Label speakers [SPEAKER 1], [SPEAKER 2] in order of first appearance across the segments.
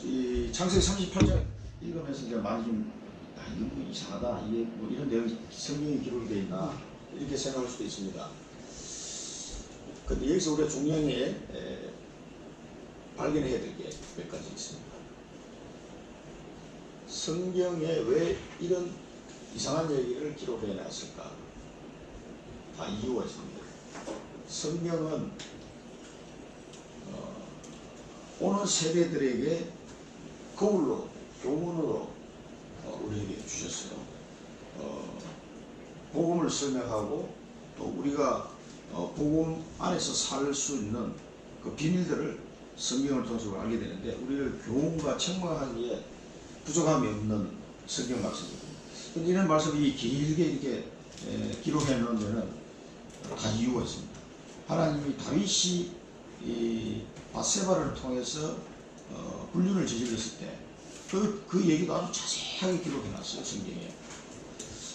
[SPEAKER 1] 이 창세기 38장 읽으면서 이제 많이 좀 이거 뭐 이상하다, 이게 뭐 이런 내용이 성경에 기록이 되어 있나 이렇게 생각할 수도 있습니다. 근데 여기서 우리가 중요하게 발견해야 될 게 몇 가지 있습니다. 성경에 왜 이런 이상한 얘기를 기록해 놨을까? 다 이유가 있습니다. 성경은 오는 세대들에게 거울로, 교훈으로 우리에게 주셨어요. 복음을 설명하고 또 우리가 복음 안에서 살 수 있는 그 비밀들을 성경을 통해서 알게 되는데, 우리를 교훈과 책망하기에 부족함이 없는 성경 말씀입니다. 근데 이런 말씀이 길게 이렇게 기록해 놓은 데는 다 이유가 있습니다. 하나님이 다윗이 이 밧세바를 통해서 불륜을 저질렀을 때 그 얘기도 아주 자세하게 기록해 놨어요, 성경에.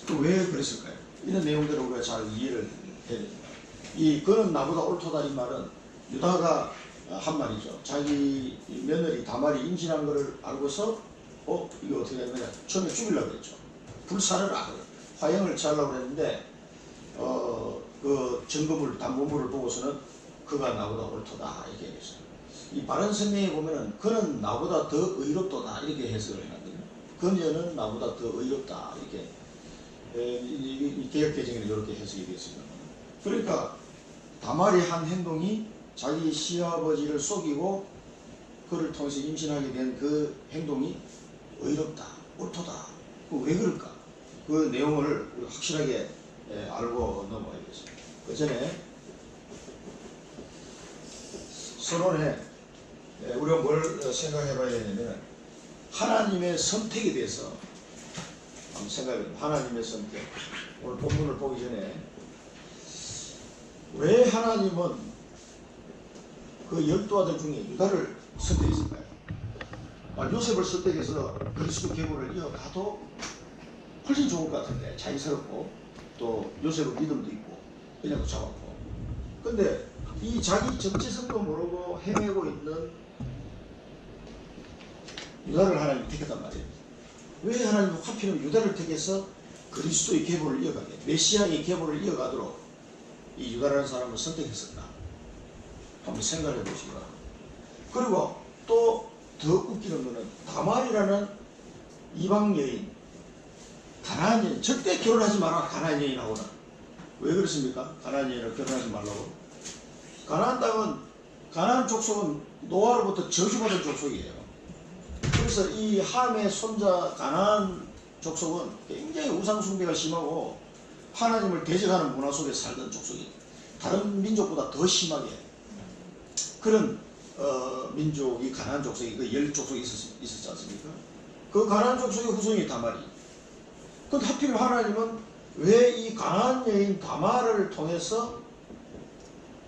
[SPEAKER 1] 또 왜 그랬을까요? 이런 내용들을 우리가 잘 이해를 해야 됩니다. 그는 나보다 옳도다 이 말은 유다가 한 말이죠. 자기 며느리 다말이 임신한 것을 알고서 이거 어떻게 하느냐, 처음에 죽이려고 그랬죠. 불사를 화형을 취하려고 그랬는데 그 증거물, 담보물을 보고서는 그가 나보다 옳도다 이렇게 얘기했어요. 이 바른 성경에 보면은 그는 나보다 더 의롭도다 이렇게 해석을 해놨거든요. 그녀는 나보다 더 의롭다 이렇게 이 개역개정에는 이렇게 해석이 되었습니다. 그러니까 다말이 한 행동이 자기 시아버지를 속이고 그를 통해서 임신하게 된 그 행동이 의롭다, 옳도다. 왜 그럴까? 그 내용을 확실하게 알고 넘어가야겠습니다. 그 전에 서론에 우리가 뭘 생각해 봐야 되냐면 하나님의 선택에 대해서 한번 생각해 봅니다. 하나님의 선택. 오늘 본문을 보기 전에 왜 하나님은 그 12아들 중에 유다를 선택했을까요? 요셉을 선택해서 그리스도 계보를 이어가도 훨씬 좋을 것 같은데, 자유스럽고 또 요셉은 믿음도 있고 그냥 잡았고. 근데 이 자기 정체성도 모르고 헤매고 있는 유다를 하나님이 택했단 말이에요. 왜 하나님은 하필이면 유다를 택해서 그리스도의 계보를 이어가게, 메시아의 계보를 이어가도록 이 유다라는 사람을 선택했을까? 한번 생각해 보시기 바랍니다. 그리고 또 더 웃기는 거는 다말이라는 이방 여인, 가나안 여인, 절대 결혼하지 마라. 가나안 여인하고는 왜 그렇습니까? 가나안 여인을 결혼하지 말라고. 가나안 땅은, 가나안 족속은 노아로부터 저주받은 족속이에요. 그래서 이 함의 손자 가나안 족속은 굉장히 우상숭배가 심하고 하나님을 대적하는 문화 속에 살던 족속이에요. 다른 민족보다 더 심하게 그런 민족이 가나안 족속이, 그 열 족속이 있었지 않습니까? 그 가나안 족속의 후손이 다말이. 근데 하필 하나님은 왜 이 가나안 여인 다말을 통해서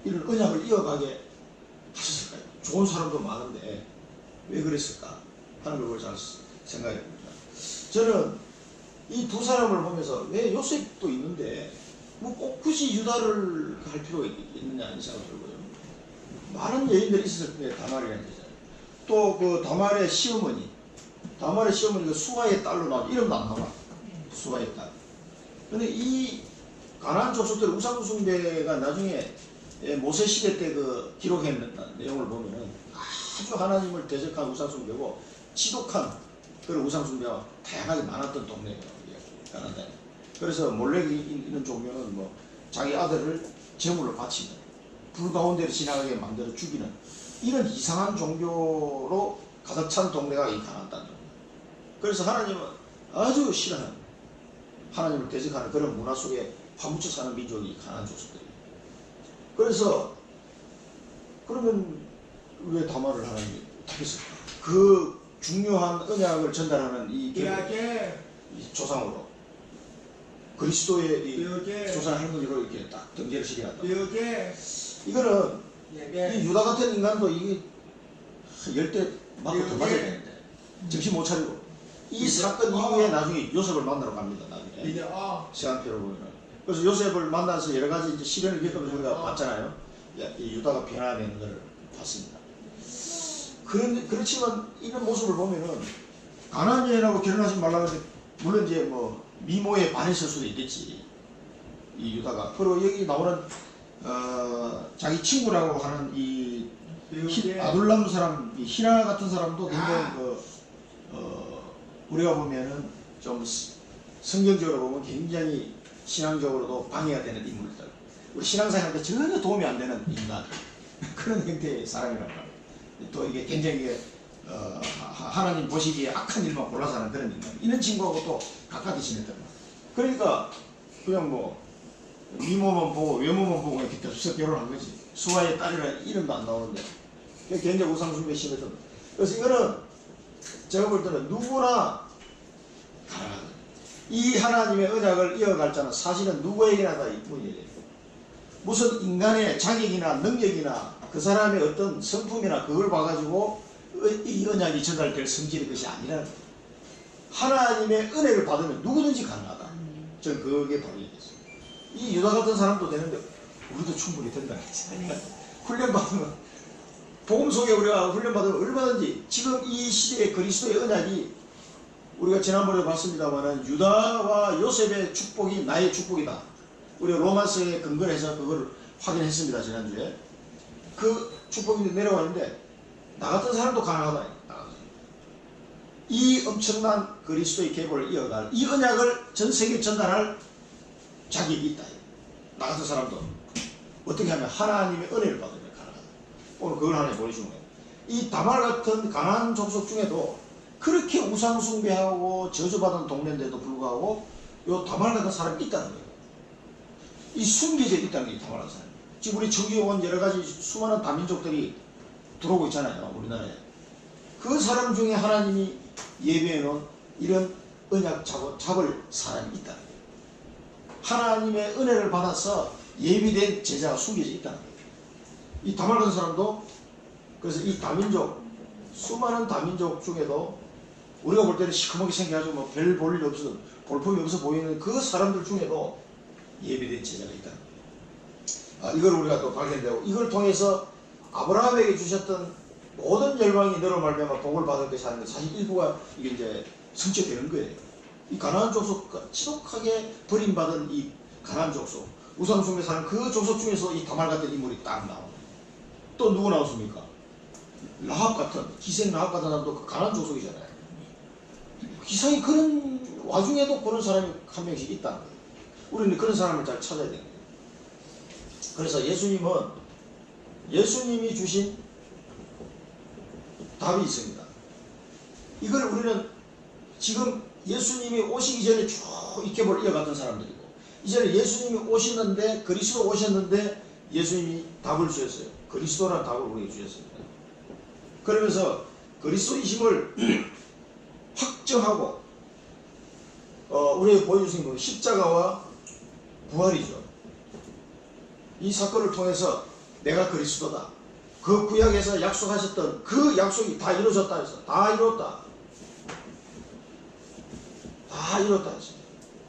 [SPEAKER 1] 이런 언약을 이어가게 하셨을까요? 좋은 사람도 많은데 왜 그랬을까 하는 걸 잘 생각해 봅니다. 저는 이 두 사람을 보면서 왜 요셉도 있는데 뭐 꼭 굳이 유다를 할 필요가 있느냐 이 생각이 들고요. 많은 여인들이 있었을 때 다말이라는 여자예요. 또 그 다말의 시어머니, 그 수아의 딸로 나온, 이름도 안 나와. 수아의 딸. 근데 이 가나안 족속들 우상숭배가 나중에 모세 시대 때 그 기록했는 내용을 보면은 아주 하나님을 대적한 우상숭배고 지독한 그런 우상숭배가 다양하게 많았던 동네예요. 가나안. 그래서 몰렉이 있는 종교는 뭐 자기 아들을 제물로 바치는, 불 가운데로 지나가게 만들어 죽이는 이런 이상한 종교로 가득 찬 동네가 이 가나안 땅입니다. 그래서 하나님은 아주 싫어하는, 하나님을 대적하는 그런 문화 속에 파묻혀 사는 민족이 가나안 족속들이에요. 그래서 그러면 왜 다말을 하나님이 택했을까? 그 중요한 언약을 전달하는 이 조상으로, 그리스도의 이 조상 할머니로 이렇게 딱 등재를 시켜놨다. 이거는 이 유다 같은 인간도 이게 열대 맞고 더 맞아야 되는데 정신 못 차리고, 이 사건 이후에 나중에 요셉을 만나러 갑니다. 나중에 시간표를 보면은. 그래서 요셉을 만나서 여러 가지 이제 시련을 겪으면서 우리가 봤잖아요. 이 유다가 변화되는 것을 봤습니다. 그렇지만 이런 모습을 보면은 가나안 여인하고 결혼하지 말라고 하는데 물론 이제 뭐 미모에 반했을 수도 있겠지. 이 유다가. 그리고 여기 나오는 자기 친구라고 하는 이 아둘람 사람, 이 히라 같은 사람도 굉장히 우리가 보면은 좀 성경적으로 보면 굉장히 신앙적으로도 방해가 되는 인물들. 우리 신앙생활한테 전혀 도움이 안 되는 인간. 그런 형태의 사람이란 말이에요. 또 이게 굉장히 하나님 보시기에 악한 일만 골라서 하는 그런 인간. 이런 친구하고 또 가깝게 지냈단 말이에요. 그러니까 그냥 뭐 미모만 보고 외모만 보고 이렇게 덥석 결혼한 거지. 수아의 딸이라는 이름도 안 나오는데. 굉장히 우상숭배 심했던. 그래서 이거는 제가 볼 때는 누구나 가능하거든요. 이 하나님의 언약을 이어갈 자는 사실은 누구에게나 다 있뿐이에요. 무슨 인간의 자격이나 능력이나 그 사람의 어떤 성품이나 그걸 봐가지고 이 언약이 전달될 성질의 것이 아니라는 거예요. 하나님의 은혜를 받으면 누구든지 가능하다. 저는 그게 바로 얘기했어요. 이 유다 같은 사람도 되는데 우리도 충분히 된다. 훈련받으면 복음 속에 우리가 훈련받으면 얼마든지 지금 이 시대의 그리스도의 언약이 우리가 지난번에 봤습니다만 유다와 요셉의 축복이 나의 축복이다. 우리가 로마서에 근거를 해서 그걸 확인했습니다. 지난주에. 그 축복이 내려왔는데 나 같은 사람도 가능하다. 이 엄청난 그리스도의 계보를 이어갈 이 언약을 전 세계에 전달할 자격이 있다. 나 같은 사람도 어떻게 하면 하나님의 은혜를 받으면 가능하다. 오늘 그걸 하나 보여주는 거예요. 이 다말 같은 가나안 족속 중에도 그렇게 우상 숭배하고 저주받은 동네인데도 불구하고 요 다말 같은 사람이 있다는 거예요. 이 숨겨져 있다는 게 다말 같은 사람. 지금 우리 저기에 온 여러 가지 수많은 다민족들이 들어오고 있잖아요. 우리나라에. 그 사람 중에 하나님이 예배해 놓은 이런 언약 잡을 사람이 있다는 거예요. 하나님의 은혜를 받아서 예비된 제자가 숨겨져 있다는 거예요. 이 다말 같은 사람도 그래서 이 다민족 수많은 다민족 중에도 우리가 볼 때는 시커멓게 생겨가지고 뭐 별 볼 일 없어 볼품이 없어 보이는 그 사람들 중에도 예비된 제자가 있다는 거예요. 이걸 우리가 또 발견되고 이걸 통해서 아브라함에게 주셨던 모든 열방이 너로 말미암아 복을 받을 것이 아닌데 사실 일부가 이게 이제 성취되는 거예요. 이 가나안 족속 지독하게 버림받은 이 가나안 족속 우상숭배 사는 그 족속 중에서 이 다말 같은 인물이 딱 나옵니다. 또 누구 나왔습니까? 라합 같은 기생 라합 같은 사람도 그 가나안 족속이잖아요. 기상이 그런 와중에도 그런 사람이 한 명씩 있다는 거예요. 우리는 그런 사람을 잘 찾아야 되는 거예요. 그래서 예수님이 주신 답이 있습니다. 이걸 우리는 지금 예수님이 오시기 전에 쭉 이케볼 이어갔던 사람들이고 이제는 예수님이 오시는데 그리스도 오셨는데 예수님이 답을 주셨어요. 그리스도라는 답을 우리에게 주셨습니다. 그러면서 그리스도이심을 확정하고 우리에게 보여주신 건 십자가와 부활이죠. 이 사건을 통해서 내가 그리스도다. 그 구약에서 약속하셨던 그 약속이 다 이루어졌다 해서 다 이뤘다. 다 이뤘다 했습니다.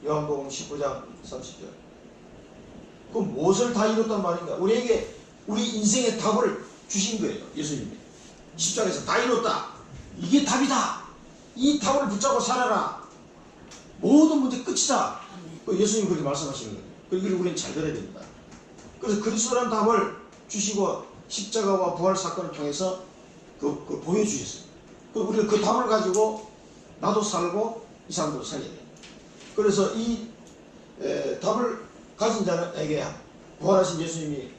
[SPEAKER 1] 요한복음 19장 30절. 그럼 무엇을 다 이뤘단 말인가? 우리에게 우리 인생의 답을 주신 거예요. 예수님이. 십자가에서 다 이뤘다. 이게 답이다. 이 답을 붙잡고 살아라. 모든 문제 끝이다. 예수님이 그렇게 말씀하시는 거예요. 이걸 우리는 잘 들어야 됩니다. 그래서 그리스도라는 답을 주시고 십자가와 부활 사건을 통해서 그 보여주셨어요. 우리는 그 답을 가지고 나도 살고 이 사람도 살게 돼요. 그래서 이 답을 가진 자에게 부활하신 예수님이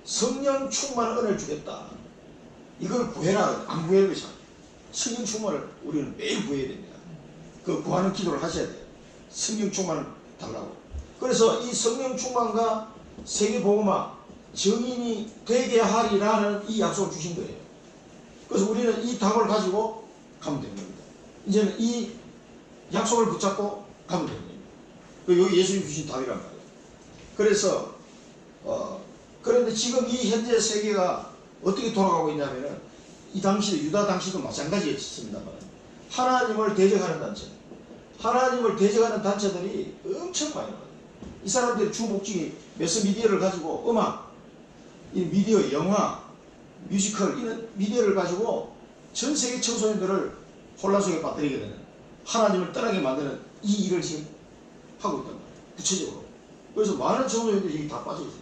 [SPEAKER 1] 성령 충만한 은혜를 주겠다. 이걸 구해라. 안 구해야 되죠. 성령 충만을 우리는 매일 구해야 됩니다. 그 구하는 기도를 하셔야 돼요. 성령 충만을 달라고. 그래서 이 성령 충만과 세계복음화 증인이 되게 하리라는 이 약속을 주신 거예요. 그래서 우리는 이 답을 가지고 가면 되는 겁니다. 이제는 이 약속을 붙잡고 가면 되는 겁니다. 여기 예수님 주신 답이란 말이에요. 그래서 그런데 지금 이 현재 세계가 어떻게 돌아가고 있냐면은 이 당시 유다 당시도 마찬가지였습니다만 하나님을 대적하는 단체, 하나님을 대적하는 단체들이 엄청 많이 나와요. 이 사람들이 주 목적이 매스미디어를 가지고 음악, 이 미디어, 영화, 뮤지컬 이런 미디어를 가지고 전 세계 청소년들을 혼란 속에 빠뜨리게 되는, 하나님을 떠나게 만드는 이 일을 지금 하고 있단 말이에요. 구체적으로. 그래서 많은 청소년들이 지금 다 빠져 있어요.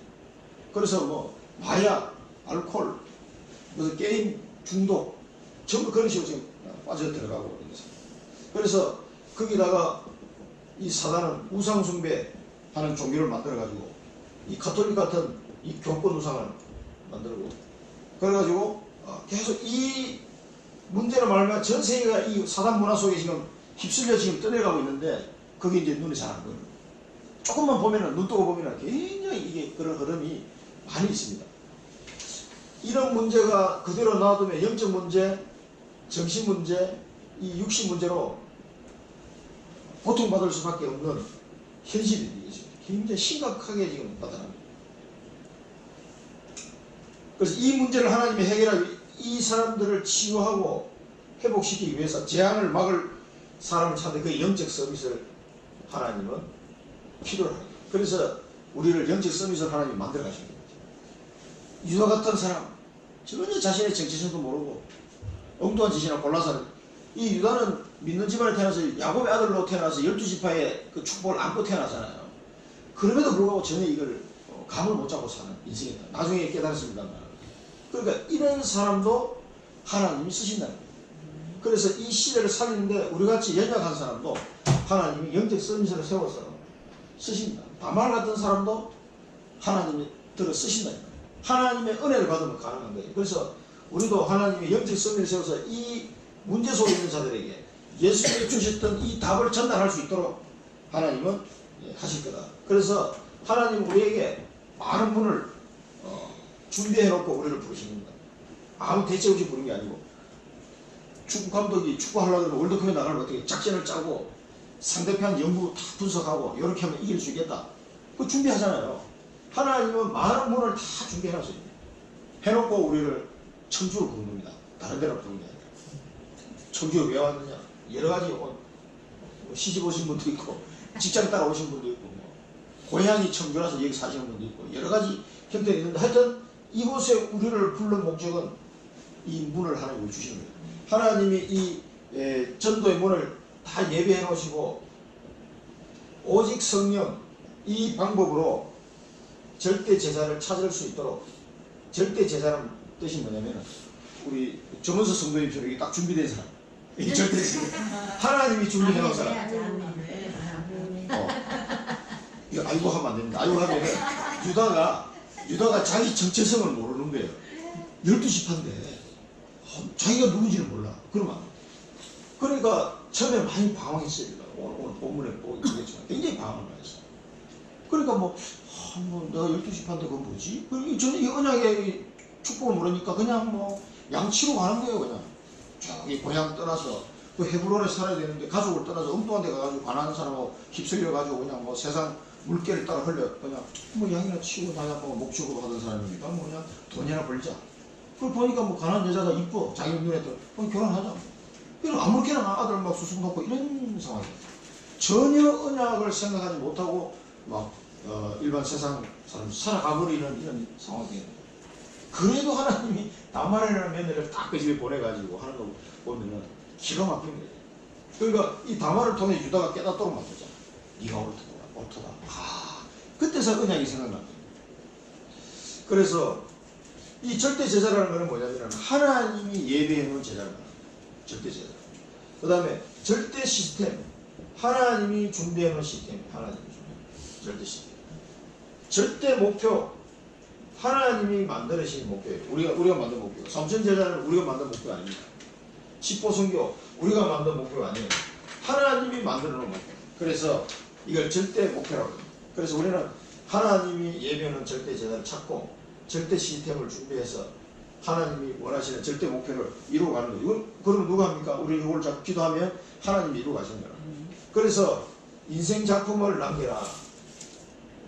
[SPEAKER 1] 그래서 뭐 마약, 알코올, 무슨 게임 중독, 전부 그런 식으로 지금 빠져 들어가고 있는 거죠. 그래서 거기다가 이 사단은 우상숭배하는 종교를 만들어가지고 이 가톨릭 같은 이 교권 우상을 만들고, 그래가지고 계속 이 문제로 말하면 전 세계가 이 사단 문화 속에 지금 휩쓸려 지금 떠내려가고 있는데, 그게 이제 눈에 잘 안 보여요. 조금만 보면은, 눈 뜨고 보면은 굉장히 이게 그런 흐름이 많이 있습니다. 이런 문제가 그대로 놔두면 영적 문제, 정신 문제, 이 육신 문제로 고통받을 수밖에 없는 현실이 지금 굉장히 심각하게 지금 나타납니다. 그래서 이 문제를 하나님이 해결하기, 이 사람들을 치유하고 회복시키기 위해서 재앙을 막을 사람을 찾는 그 영적 서비스를 하나님은 필요로 합니다. 그래서 우리를 영적 서비스를 하나님이 만들어 가시는 거죠. 유다 같은 사람, 전혀 자신의 정체성도 모르고 엉뚱한 짓이나 골라서, 이 유다는 믿는 집안에 태어나서 야곱의 아들로 태어나서 12지파의 그 축복을 안고 태어나잖아요. 그럼에도 불구하고 전혀 이걸 감을 못 잡고 사는 인생이다. 나중에 깨달았습니다. 그러니까 이런 사람도 하나님이 쓰신다는 거예요. 그래서 이 시대를 살리는데 우리같이 연약한 사람도 하나님이 영적 서비스를 세워서 쓰십니다. 다말 같은 사람도 하나님이 들어 쓰신다는 거예요. 하나님의 은혜를 받으면 가능한 거예요. 그래서 우리도 하나님의 영적 서비스를 세워서 이 문제 속에 있는 자들에게 예수님이 주셨던 이 답을 전달할 수 있도록 하나님은 하실 거다. 그래서 하나님 우리에게 많은 분을 준비해 놓고 우리를 부르신 겁니다. 아무 대책 없이 부른 게 아니고, 축구 감독이 축구하려고 하면 월드컵에 나가면 어떻게 작전을 짜고 상대편 연구 다 분석하고 이렇게 하면 이길 수 있겠다. 그거 준비하잖아요. 하나님은 많은 분을 다 준비해 놨어요. 해놓고 우리를 청주로 부른 겁니다. 다른 데로 부른 게 아니라. 청주에 왜 왔느냐? 여러 가지 시집 오신 분도 있고, 직장 따라 오신 분도 있고, 고향이 청주라서 여기 사시는 분도 있고, 여러 가지 형태가 있는데, 하여튼 이곳에 우리를 부른 목적은 이 문을 하나님이 주시는 거예요. 하나님이 이 전도의 문을 다 예배해 놓으시고, 오직 성령 이 방법으로 절대 제사를 찾을 수 있도록, 절대 제사는 뜻이 뭐냐면 우리 정원서 성도님처럼 이게 딱 준비된 사람, 이 절대 제사 하나님이 준비해 놓은 사람. 이거 아이고 하면 안 됩니다. 아이고 하면 유다가 자기 정체성을 모르는 거예요. 12지파인데 자기가 누군지를 몰라. 그러면 안 돼. 그러니까 처음에 많이 방황했어요. 오늘 본문에 보겠지만 굉장히 방황을 많이 했어요. 그러니까 내가 12지파인데 그건 뭐지? 저는 이 언약의 축복을 모르니까 그냥 양치로 가는 거예요. 그냥 저기 고향 떠나서 그 헤브론에 살아야 되는데 가족을 떠나서 엉뚱한 데 가가지고 가난한 사람하고 휩쓸려 가지고 그냥 세상 물개를 따라 흘려 그냥 양이나 치고 다녀보고 목축으로 하던 사람이니까 그냥 돈이나 벌자. 그걸 보니까 가난한 여자가 이뻐. 자기 눈에 또 결혼하자. 그럼 아무렇게나 아들 수숙 놓고 이런 상황이에요. 전혀 언약을 생각하지 못하고 일반 세상 사람 살아가버리는 이런 상황이에요. 그래도 하나님이 나만이라는 며느리를 딱 그 집에 보내가지고 하는 거 보면은 기가 막힌 거예요. 그러니까 이 다말을 통해 유다가 깨닫도록 만들잖아. 네가 옳도다. 그때서 언약이 생각납니다. 그래서 이 절대 제사라는 것은 뭐냐면 하나님이 예배해 놓은 제사를 말합니다. 절대 제사. 그 다음에 절대 시스템. 하나님이 준비해 놓은 시스템. 하나님이 준비해 놓은 절대 시스템. 절대 목표. 하나님이 만드신 목표예요. 우리가 만든 목표. 삼천 제사는 우리가 만든 목표 아닙니다. 십보 성교 우리가 만든 목표가 아니에요. 하나님이 만들어 놓은 목표. 그래서 이걸 절대 목표라고 합니다. 그래서 우리는 하나님이 예배하는 절대 제사를 찾고 절대 시스템을 준비해서 하나님이 원하시는 절대 목표를 이루어가는 거예요. 이건 그러면 누가 합니까? 우리 이걸 자꾸 기도하면 하나님이 이루어가시는 거예요. 그래서 인생 작품을 남겨라.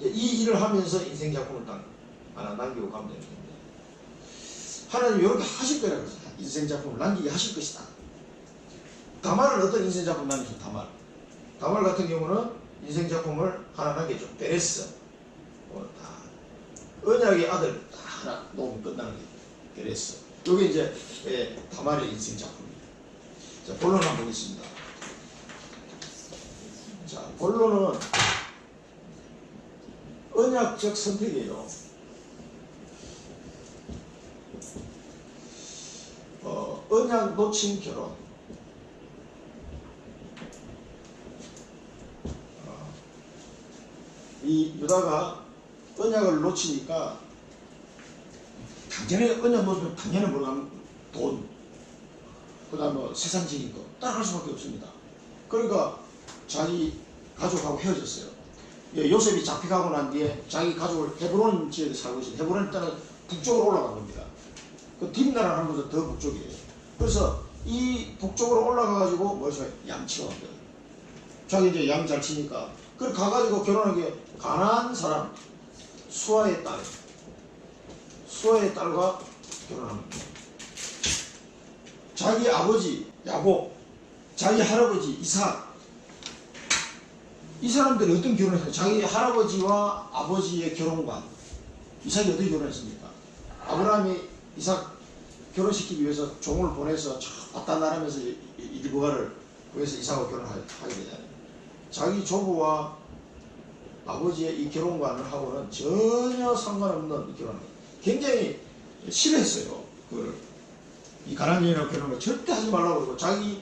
[SPEAKER 1] 이 일을 하면서 인생 작품을 하나 남기고 가면 되는 겁니다. 하나님이 이렇게 하실 거라고 해서 인생 작품을 남기게 하실 것이다. 다말은 어떤 인생 작품 남기죠? 다말 같은 경우는 인생 작품을 하나 남겼죠. 베레스. 언약의 아들 다 하나 놓으면 끝나는 거예요. 베레스. 이게 이제 다말의 인생 작품입니다. 자, 본론 한번 보겠습니다. 자, 본론은 언약적 선택이에요. 언약 놓친 결혼. 이 유다가 언약을 놓치니까 당연히 언약 놓치면 당연히 뭐가 돈, 그 다음에 뭐 세상적인 거 따라갈 수밖에 없습니다. 그러니까 자기 가족하고 헤어졌어요. 요셉이 잡혀가고 난 뒤에 자기 가족을 헤브론 지역에 살고 있어요. 헤브론 일단은 북쪽으로 올라간 겁니다. 그 뒷나라 하는 것은 더 북쪽이에요. 그래서 이 북쪽으로 올라가가지고 뭐죠? 양치러 간 거예요. 자기 이제 양 잘 치니까. 그걸 가가지고 결혼한 게 가나안 사람 수아의 딸과 결혼한 겁니다. 자기 아버지 야곱, 자기 할아버지 이삭, 이 사람들이 어떤 결혼을 했어요? 자기 할아버지와 아버지의 결혼관. 이삭이 어떻게 결혼했습니까? 아브라함이 이삭 결혼시키기 위해서 종을 보내서 바다나라면서 일부가를 구해서 이삭과 결혼하게 되잖아요. 자기 조부와 아버지의 이 결혼관을 하고는 전혀 상관없는 결혼을 굉장히 싫어했어요. 이 가나안 여인하고 결혼을 절대 하지 말라고 그러고, 자기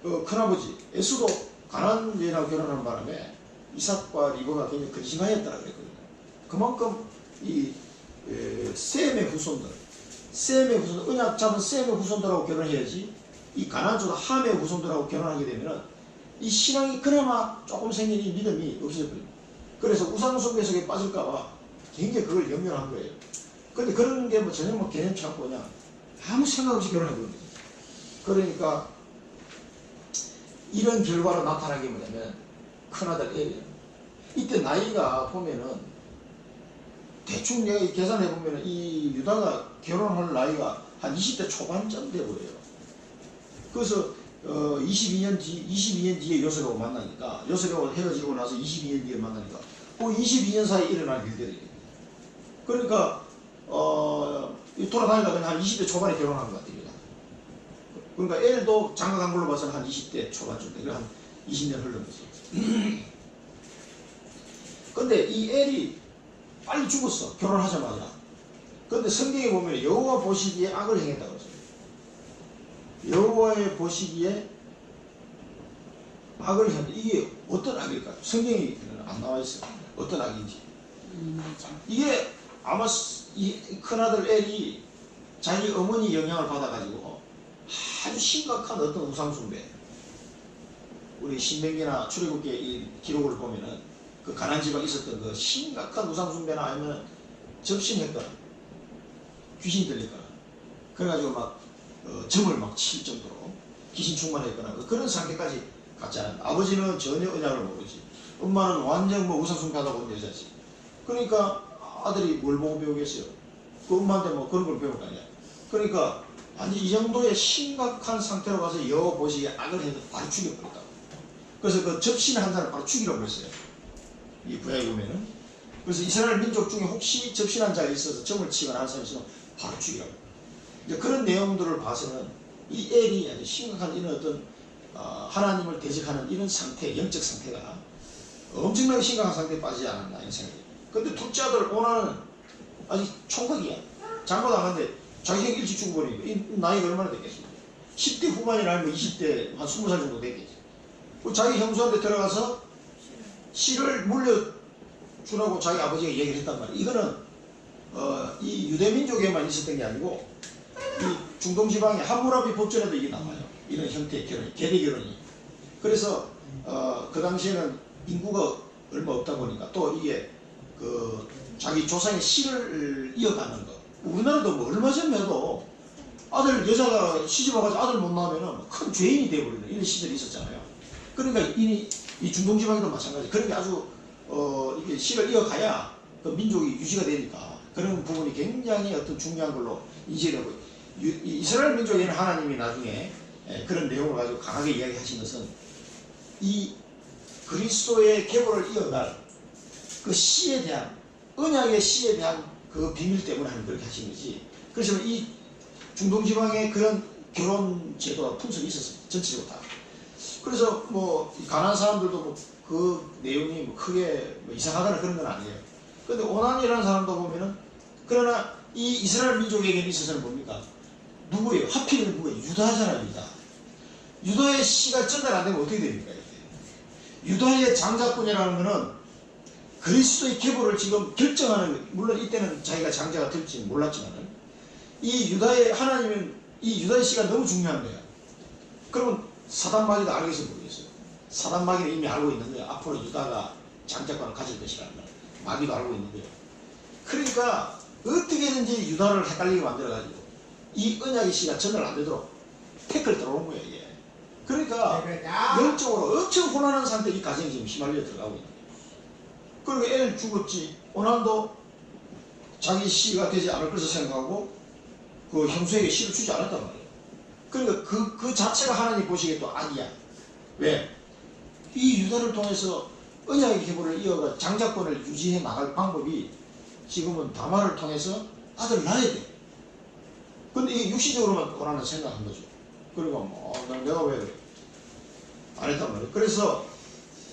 [SPEAKER 1] 큰아버지 에스도 가나안 여인하고 결혼한 바람에 이삭과 리브가 굉장히 근심하였다고 그랬거든요. 그만큼 이 셈의 후손들, 언약 잡은 셈의 후손들하고 결혼해야지, 이 가나안 쪽 함의 후손들하고 결혼하게 되면은 이 신앙이 그나마 조금 생긴 이 믿음이 없어져버립니다. 그래서 우상숭배 속에 빠질까봐 굉장히 그걸 염려한 거예요. 근데 그런 게 뭐 전혀 뭐 개념치 않고 그냥 아무 생각 없이 결혼해버린 거죠. 그러니까 이런 결과로 나타난 게 뭐냐면 큰아들 엘이에요. 이때 나이가 보면은 대충 내가 계산해 보면은 이 유다가 결혼할 나이가 한 20대 초반쯤 돼 보여요. 그래서 22년 뒤에 요셉하고 만나니까, 요셉하고 헤어지고 나서 22년 뒤에 만나니까 그 22년 사이에 일어날 일들이, 그러니까 돌아다니다가 그냥 한 20대 초반에 결혼한 것 같아요. 그러니까 엘도 장가간 걸로 봐서는 한 20대 초반쯤 돼. 한 20년 흘른 거지. 근데 이 엘이 빨리 죽었어, 결혼하자마자. 근데 성경에 보면 여호와 보시기에 악을 행했다고 그랬어요. 여호와의 보시기에 악을 행했다. 이게 어떤 악일까요? 성경에 안 나와 있어요. 어떤 악인지. 이게 아마 이 큰아들 엘이 자기 어머니 영향을 받아가지고 아주 심각한 어떤 우상숭배, 우리 신명기나 출애굽기의 이 기록을 보면은 그 가나안 지방에 있었던 그 심각한 우상숭배나 아니면 접신했거나 귀신 들렸거나 그래가지고 막 점을 막 칠 정도로 귀신 충만했거나 그런 상태까지 갔지 않아요. 아버지는 전혀 언약을 모르지, 엄마는 완전 뭐 우상숭배하다고 온 여자지. 그러니까 아들이 뭘 보고 배우겠어요? 그 엄마한테 뭐 그런 걸 배울 거 아니야. 그러니까 아니 이 정도의 심각한 상태로 가서 여호와 보시기에 악을 해도 바로 죽여버렸다. 그래서 그 접신한 자를 바로 죽이라고 했어요. 이 구약에 보면은. 그래서 이스라엘 민족 중에 혹시 접신한 자가 있어서 점을 치거나 하는 사람이 있으면 바로 죽이라고. 이제 그런 내용들을 봐서는 이 엘이 아주 심각한 이런 어떤 하나님을 대적하는 이런 상태, 영적 상태가 엄청나게 심각한 상태에 빠지지 않았나 이런 생각이. 근데 둘째 아들 오나는 아직 총각이야. 장가 나갔는데 자기 형 일찍 죽어버리니까 이 나이가 얼마나 됐겠습니까? 10대 후반이나 아니면 20대 한 20살 정도 됐겠지. 자기 형수한테 들어가서 씨를 물려주라고 자기 아버지가 얘기를 했단 말이야. 이거는 이 유대민족에만 있었던 게 아니고 이 중동지방의 함무라비 법전에도 이게 나와요. 이런 형태의 결혼, 계대 결혼이. 그래서 그 당시에는 인구가 얼마 없다 보니까 또 이게 그 자기 조상의 씨를 이어가는 거. 우리나라도 뭐 얼마 전에 해도 아들 여자가 시집와가지고 아들 못 낳으면 큰 죄인이 되어버리는 이런 시절이 있었잖아요. 그러니까 이 중동지방에도 마찬가지. 그런 게 아주 이게 씨를 이어가야 그 민족이 유지가 되니까 그런 부분이 굉장히 어떤 중요한 걸로 인식되고, 이스라엘 민족에는 하나님이 나중에 그런 내용을 가지고 강하게 이야기하신 것은 이 그리스도의 계보를 이어갈 그 씨에 대한, 언약의 씨에 대한 그 비밀 때문에 하나님 그렇게 하신 거지. 그래서 이 중동지방에 그런 결혼 제도가 풍속이 있었어요. 전체적으로 다. 그래서 뭐 가난한 사람들도 뭐 그 내용이 뭐 크게 뭐 이상하거나 그런 건 아니에요. 근데 오난이라는 사람도 보면은, 그러나 이 이스라엘 민족에게 있어서는 뭡니까? 누구예요? 하필이면 누구예요? 유다잖아요. 유다의 씨가 전달 안 되면 어떻게 됩니까? 이게? 유다의 장자권이라는 거는 그리스도의 계보를 지금 결정하는, 물론 이때는 자기가 장자가 될지 몰랐지만은, 이 유다의 하나님은 이 유다의 씨가 너무 중요한 거야. 그러면 사단 마귀도 알겠어 모르겠어요. 사단 마귀는 이미 알고 있는 거야. 앞으로 유다가 장자권을 가질 것이라는 걸 마귀도 알고 있는 거예요. 그러니까 어떻게든지 유다를 헷갈리게 만들어가지고 이 언약의 씨가 전달 안 되도록 태클 들어온 거예요. 이게. 그러니까 영적으로 엄청 혼란한 상태에 이 가정이 지금 휘말려 들어가고 있는 거예요. 그리고 애를 죽었지. 오난도 자기 씨가 되지 않을 것을 생각하고 그 형수에게 씨를 주지 않았단 말이에요. 그러니까 그 자체가 하나님 보시기에 또 악이야. 왜? 이 유다를 통해서 언약의 계보를 이어가 장자권을 유지해 나갈 방법이 지금은 다말을 통해서 아들 낳아야 돼. 근데 이게 육시적으로만 오라는 생각한 거죠. 그리고 뭐 내가 왜 안 했단 말이에요. 그래서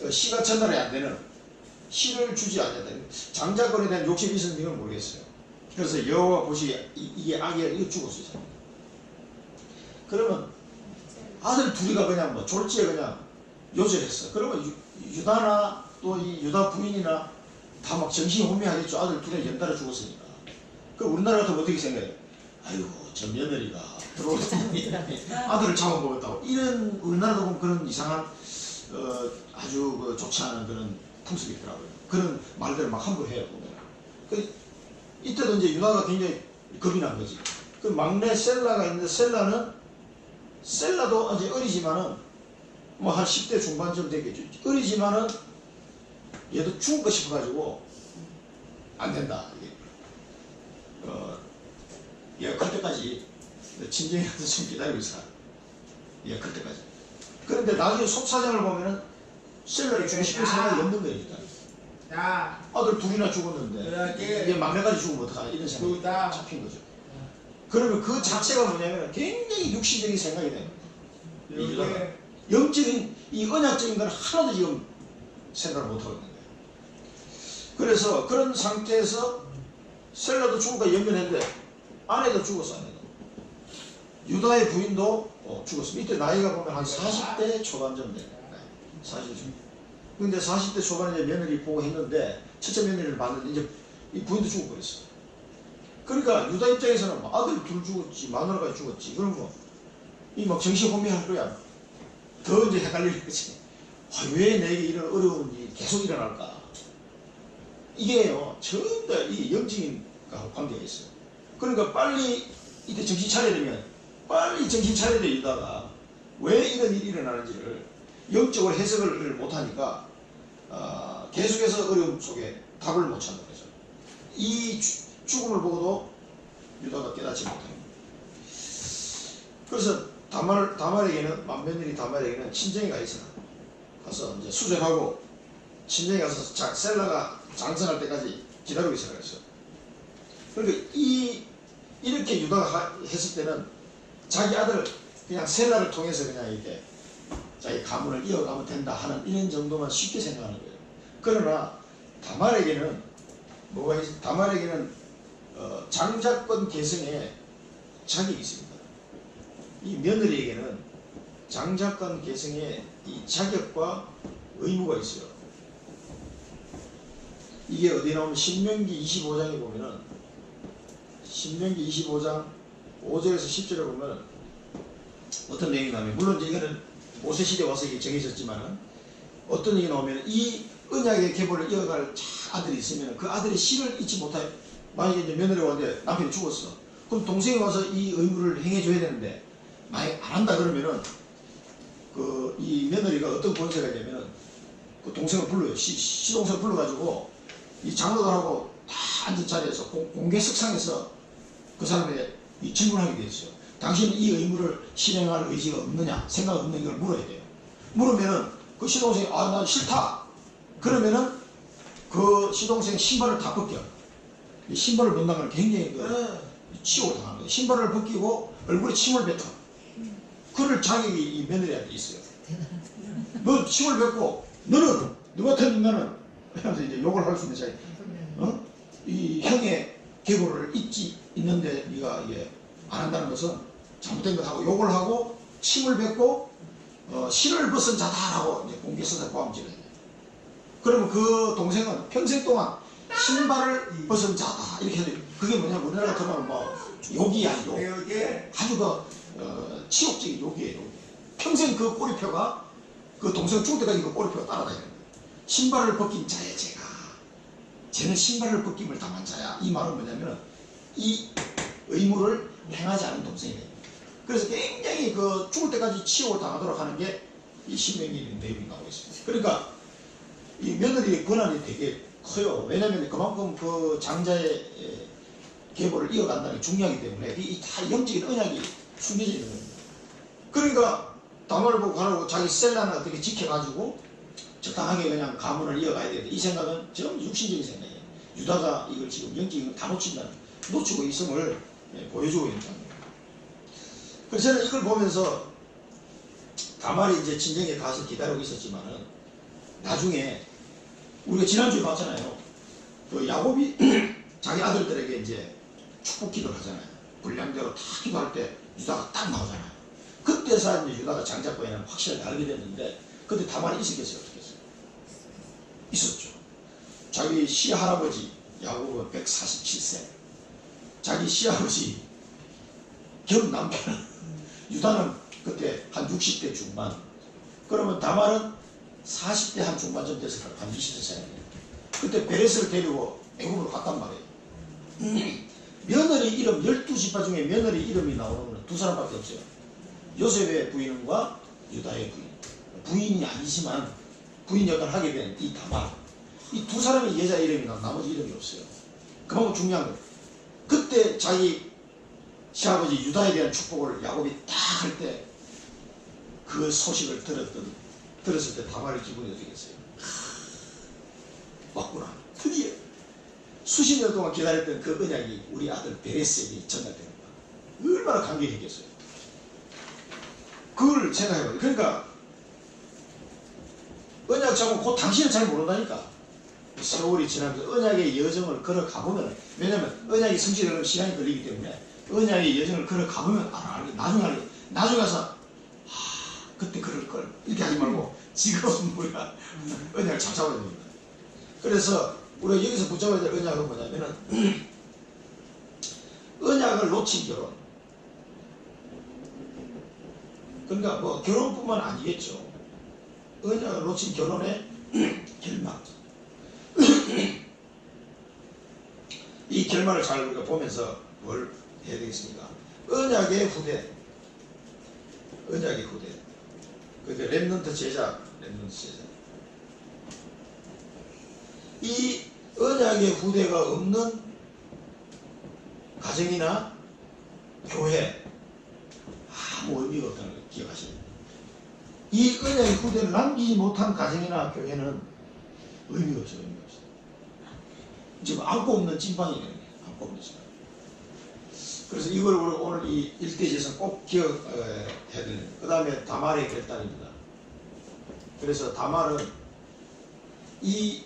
[SPEAKER 1] 씨가 전달이 안 되는, 씨를 주지 않는다. 장자권에 대한 욕심이 있었는지 이건 모르겠어요. 그래서 여호와 보시기에 이게 악이야. 이거 죽었어요. 그러면 아들 둘이가 그냥 뭐 졸지에 그냥 요절했어. 그러면 유다나 또 이 유다 부인이나 다 막 정신이 혼미하겠죠. 아들 둘이 연달아 죽었으니까. 그 우리나라 같으면 어떻게 생각해요? 아이고 저 며느리가 들어오더니 아들을 잡아먹었다고. 이런 우리나라도 보면 그런 이상한 아주 그 좋지 않은 그런 풍습이 있더라고요. 그런 말들을 막 함부로 해요. 보면. 이때도 이제 유다가 굉장히 겁이 난 거지. 그 막내 셀라가 있는데 셀라도 아직 어리지만은 뭐 한 10대 중반쯤 되겠죠. 어리지만은 얘도 죽을까 싶어가지고 안 된다. 얘가 클 때까지 친정에 가서 좀 기다리고 있어. 얘가 클 때까지. 그런데 나중에 속사정을 보면은 셀라를 주고 싶은 생각이 없는 거예요. 일단. 아들 둘이나 죽었는데 얘 막내까지 죽으면 어떡하나 이런 생각이 잡힌 거죠. 그러면 그 자체가 뭐냐면 굉장히 육신적인 생각이 되는 거예요. 영적인 이 언약적인 건 하나도 지금 생각을 못하고 있는 거예요. 그래서 그런 상태에서 셀라도 죽을까 연변했는데 아내도 죽었어. 아내도. 유다의 부인도 죽었어. 이때 나이가 보면 한 40대 초반쯤 돼요. 40대 초반. 근데 40대 초반에 이제 며느리 보고 했는데 첫째 며느리를 봤는데 이제 이 부인도 죽어버렸어. 그러니까 유다 입장에서는 아들 둘 죽었지, 마누라까지 죽었지. 그러면 이 막 정신 혼미할 거야. 더 이제 헷갈릴 거지. 왜 내게 이런 어려운 일이 계속 일어날까? 이게요, 전부 다 이 영적인 관계가 있어요. 그러니까 빨리 이때 정신 차려야 되면 빨리 정신 차려야 돼. 유다가 왜 이런 일이 일어나는지를 영적으로 해석을 못하니까 계속해서 어려움 속에 답을 못 찾는 거죠. 이 죽음을 보고도 유다가 깨닫지 못합니다. 그래서 다말에게는, 맏며느리 다말에게는 친정이가 있어. 가서 이제 수절하고 친정에 가서 셀라가 장성할 때까지 기다리고 있으라 그랬어요. 그러니까 이렇게 유다가 했을 때는 자기 아들 그냥 셀라를 통해서 그냥 이렇게 자기 가문을 이어가면 된다 하는 이런 정도만 쉽게 생각하는 거예요. 그러나 다말에게는 뭐가 있? 다말에게는 장자권 계승에 자격이 있습니다. 이 며느리에게는 장자권 계승에 이 자격과 의무가 있어요. 이게 어디 나오면 신명기 25장에 보면은 신명기 25장 5절에서 10절에 보면 어떤 내용이 나오면, 물론 이거는 모세시대 와서 이게 정해졌지만은 어떤 얘기 나오면 이 언약의 계보를 이어갈 아들이 있으면 그 아들의 씨를 잊지 못해. 만약에 이제 며느리가 왔는데 남편이 죽었어. 그럼 동생이 와서 이 의무를 행해줘야 되는데 만약에 안 한다 그러면은 이 며느리가 어떤 권세가 되면은 그 동생을 불러요. 시동생을 불러가지고 이 장로들하고 다 앉은 자리에서 공개 석상에서 그 사람에게 이 질문하게 돼 있어요. 당신은 이 의무를 실행할 의지가 없느냐, 생각 없는 걸 물어야 돼요. 물으면은 그 시동생이 난 싫다. 그러면은 그 시동생 신발을 다 벗겨. 이 신발을 벗는 건 굉장히 치욕을 당한 거예요. 신발을 벗기고 얼굴에 침을 뱉어. 그럴 자격이 이 며느리한테 있어요. 너 침을 뱉고 너는 너 같은 인간은 하면서 이제 욕을 할 수 있는 자격. 이 형의 계보를 있는데 네가 이게 안 한다는 것은 잘못된 것하고 욕을 하고 침을 뱉고 실을 벗은 자다라고 이제 공개서사 고함질을 해요. 그러면 그 동생은 평생 동안 신발을 벗은 자다 이렇게 해도 그게 뭐냐면 우리나라 같은 경우는 뭐 욕이 아니고 아주 그 치욕적인 욕이에요. 평생 그 꼬리표가 그 동생 죽을 때까지 그 꼬리표가 따라다니는 거예요. 신발을 벗긴 자의 죄가 쟤는 신발을 벗김을 당한 자야. 이 말은 뭐냐면 이 의무를 행하지 않은 동생이에요. 그래서 굉장히 그 죽을 때까지 치욕을 당하도록 하는 게 이 신명기 내용이 나오고 있습니다. 그러니까 이 며느리의 권한이 되게 커요. 왜냐하면 그만큼 그 장자의 계보를 이어간다는 게 중요하기 때문에 이 다 영적인 언약이 숨겨져 있는 겁니다. 그러니까 다말을 보고 가라고 자기 셀라는 어떻게 지켜가지고 적당하게 그냥 가문을 이어가야 되는데 이 생각은 전부 육신적인 생각이에요. 유다가 이걸 지금 영적인 걸 다 놓치고 있음을 보여주고 있는 장면입니다. 그래서 저는 이걸 보면서 다말이 이제 진정에 가서 기다리고 있었지만은 나중에 우리가 지난주에 봤잖아요. 그 야곱이 자기 아들들에게 이제 축복 기도를 하잖아요. 분량대로 다 기도할 때 유다가 딱 나오잖아요. 그때서 이제 유다가 장자권에는 확실하게 알게 됐는데 그때 다말이 있었겠어요? 어떻게 했어요? 있었죠. 자기 시할아버지 야곱은 147세, 자기 시아버지 결혼 남편은 유다는 그때 한 60대 중반, 그러면 다말은 40대 한 중반쯤 됐을 거예요. 한 20대 차이네요. 그때 베레스를 데리고 애굽으로 갔단 말이에요. 며느리 이름 12지파 중에 며느리 이름이 나오는 건 두 사람밖에 없어요. 요셉의 부인과 유다의 부인. 부인이 아니지만 부인 역할을 하게 된 이 다말. 이 두 사람의 여자 이름이 나오고 나머지 이름이 없어요. 그만큼 중요한 거예요. 그때 자기 시아버지 유다에 대한 축복을 야곱이 딱 할 때 그 소식을 들었을 때 다말의 기분이 어떻겠어요? 왔구나. 드디어 수십 년 동안 기다렸던 그 언약이 우리 아들 베레스에게 전달되는 거야. 얼마나 감격했겠어요. 그걸 생각해봐요. 그러니까 언약 잡으면 곧 당신은 잘 모른다니까. 세월이 지나면서 언약의 여정을 걸어가보면, 왜냐면 언약이 성취되려면 시간이 걸리기 때문에 언약의 여정을 걸어가보면 나중에 가서 그때 그럴걸 이렇게 하지 말고 지금은 뭐야 언약을 잘 잡아야 됩니다. 그래서 우리가 여기서 붙잡아야 될 언약은 뭐냐면은 언약을 놓친 결혼. 그러니까 뭐 결혼뿐만 아니겠죠. 언약을 놓친 결혼의 결말. 이 결말을 잘 우리가 보면서 뭘 해야 되겠습니까? 언약의 후대. 그게 렘넌트 제자. 이 언약의 후대가 없는 가정이나 교회 아무 의미가 없다는 걸 기억하셔야 됩니다. 이 언약의 후대를 남기지 못한 가정이나 교회는 의미가 없어요. 지금 안고 없는 찐빵이에요. 안고 없는 찐빵. 그래서 이걸 우리 오늘 이 일대지에서 꼭 기억해야 됩니다. 그 다음에 다말의 결단입니다. 그래서 다말은 이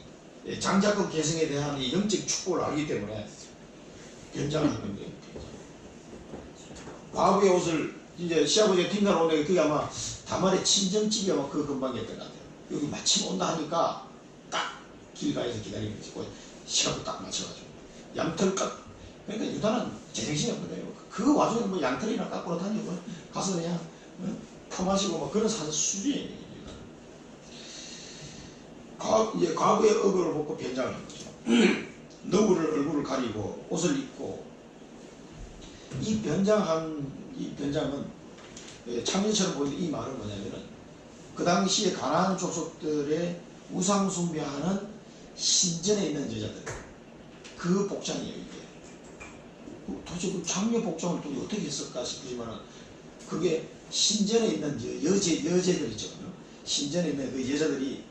[SPEAKER 1] 장자권 계승에 대한 이 영적 축복을 알기 때문에 변장을 하는 거예요. 과거의 옷을 이제 시아버지가 뒷날 오는데 그게 아마 다말의 친정집이 아마 그 근방이었던 것 같아요. 여기 마침 온다 하니까 딱 길가에서 기다리는 거지. 시간도 딱 맞춰가지고 양털 그러니까 유다는 제정신이 없거든요. 그 와중에 뭐 양털이나 깎으러 다니고 가서 그냥 퍼마시고 뭐 그런 사실 수준이에요. 이제 과거의 억울을 벗고 변장을 한 거죠. 너구를 얼굴을 가리고 옷을 입고 이 변장은 창녀처럼 보이는 이 말은 뭐냐면은 그 당시에 가나안 족속들의 우상 숭배하는 신전에 있는 여자들 그 복장이에요. 이게 도대체 그 장녀 복장을 또 어떻게 했을까 싶지만은 그게 신전에 있는 여제들 있죠. 신전에 있는 그 여자들이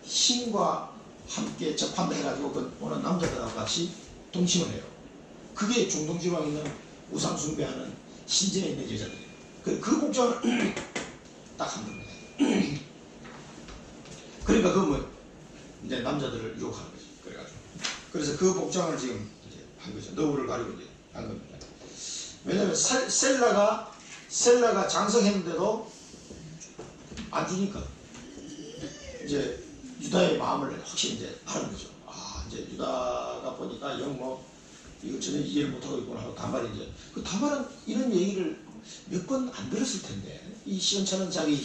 [SPEAKER 1] 신과 함께 접한다 해가지고 그 오는 남자들하고 같이 동침을 해요. 그게 중동지방에 있는 우상 숭배하는 신전에 있는 여자들이에요. 그 복장을 딱 한 겁니다. 그러니까 그 뭐 이제 남자들을 유혹하는 거죠. 그래가지고 그래서 그 복장을 지금 이제 한 거죠. 너울을 가리고 이제 한 겁니다. 왜냐하면 셀라가 장성했는데도 안 주니까 이제 유다의 마음을 확실히 이제 아는 거죠. 아 이제 유다가 보니까 영 뭐 이거 전혀 이해를 못하고 있구나 하고 다말이 이제 그 다말은 이런 얘기를 몇 번 안 들었을 텐데 이 시원찮은 자기